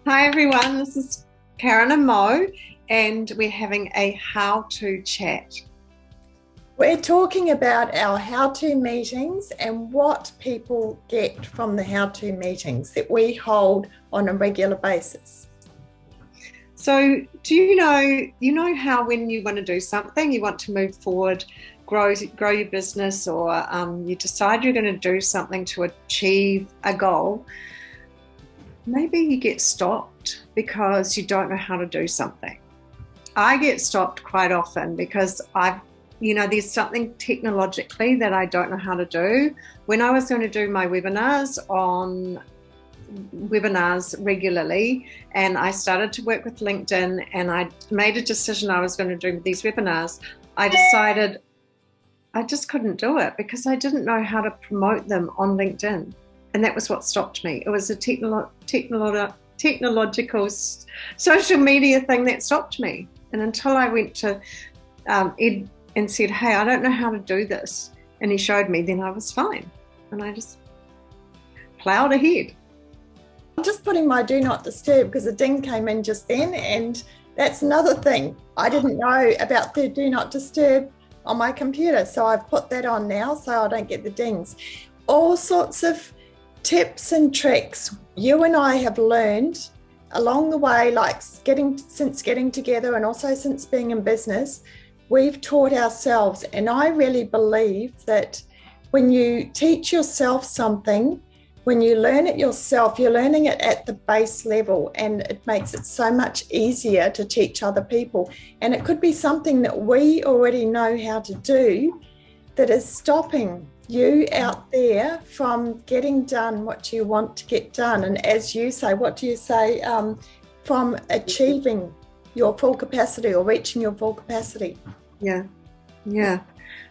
Hi everyone, this is Karen and Mo, and we're having a how-to chat. We're talking about our how-to meetings and what people get from the how-to meetings that we hold on a regular basis. So, do you know how when you want to do something, you want to move forward, grow your business, or you decide you're going to do something to achieve a goal, maybe you get stopped because you don't know how to do something. I get stopped quite often because there's something technologically that I don't know how to do. When I was going to do my webinars regularly, and I started to work with LinkedIn, and I made a decision I was going to do these webinars, I decided I just couldn't do it because I didn't know how to promote them on LinkedIn. And that was what stopped me. It was a technological social media thing that stopped me. And until I went to Ed and said, hey, I don't know how to do this, and he showed me, then I was fine. And I just plowed ahead. I'm just putting my do not disturb because a ding came in just then, and that's another thing. I didn't know about the do not disturb on my computer, so I've put that on now so I don't get the dings. All sorts of tips and tricks you and I have learned along the way, like since getting together and also since being in business, we've taught ourselves. And I really believe that when you teach yourself something, when you learn it yourself, you're learning it at the base level, and it makes it so much easier to teach other people. And it could be something that we already know how to do that is stopping you out there from getting done what you want to get done. And as you say, what do you say? From achieving your full capacity or reaching your full capacity. Yeah.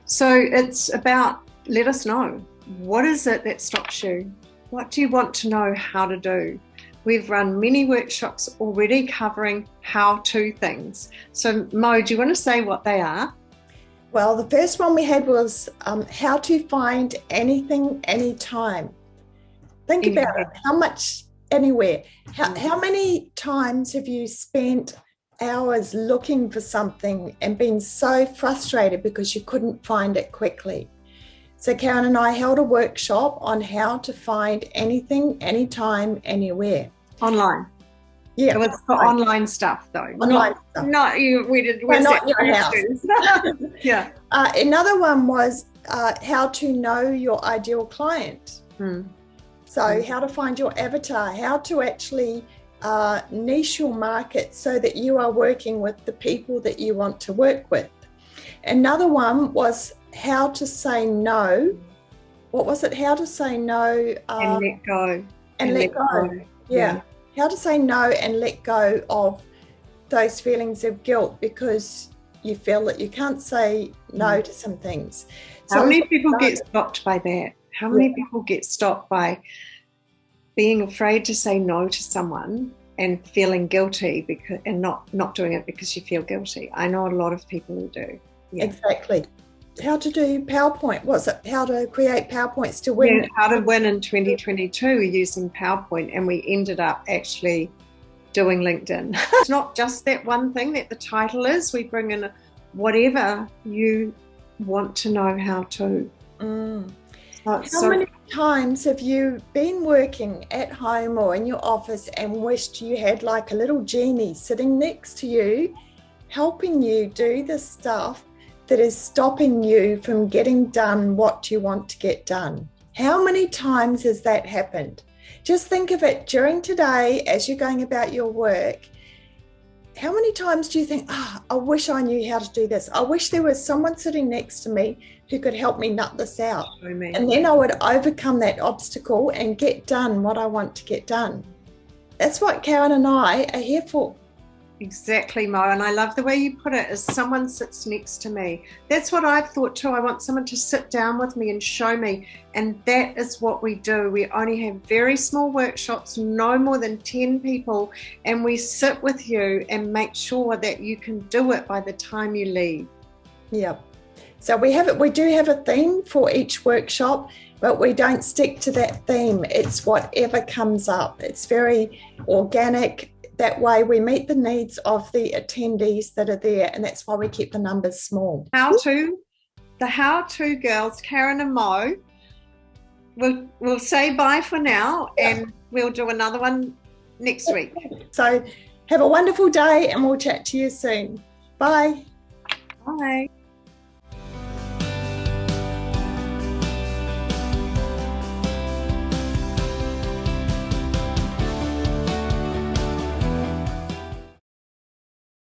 So it's about, let us know. What is it that stops you? What do you want to know how to do? We've run many workshops already covering how-to things. So Mo, do you want to say what they are? Well, the first one we had was how to find anything, anytime. Think about it. How much, anywhere. How many times have you spent hours looking for something and been so frustrated because you couldn't find it quickly? So Karen and I held a workshop on how to find anything, anytime, anywhere. Online. Yeah. It was for online stuff though. Online stuff. Not you. Not your house. Yeah. Another one was how to know your ideal client. So how to find your avatar, how to actually niche your market so that you are working with the people that you want to work with. Another one was how to say no. What was it? How to say no and let go. And let go. Yeah. How to say no and let go of those feelings of guilt because you feel that you can't say no to some things. So how many people get stopped by that? How many people get stopped by being afraid to say no to someone and feeling guilty and not doing it because you feel guilty? I know a lot of people who do. Yeah. Exactly. How to do PowerPoint. What's it? How to create PowerPoints to win. Yeah, how to win in 2022 using PowerPoint, and we ended up actually doing LinkedIn. It's not just that one thing that the title is. We bring in whatever you want to know how to. How many times have you been working at home or in your office and wished you had like a little genie sitting next to you, helping you do the stuff that is stopping you from getting done what you want to get done? How many times has that happened? Just think of it during today as you're going about your work. How many times do you think, I wish I knew how to do this. I wish there was someone sitting next to me who could help me nut this out. And then I would overcome that obstacle and get done what I want to get done. That's what Karen and I are here for. Exactly, Mo, and I love the way you put it, as someone sits next to me. That's what I've thought too. I want someone to sit down with me and show me, and that is what we do. We only have very small workshops, no more than 10 people, and we sit with you and make sure that you can do it by the time you leave. Yeah. So we do have a theme for each workshop, but we don't stick to that theme. It's whatever comes up. It's very organic. That way we meet the needs of the attendees that are there, and that's why we keep the numbers small. The how-to girls, Karen and Mo, we'll say bye for now, and we'll do another one next week. So have a wonderful day, and we'll chat to you soon. Bye. Bye.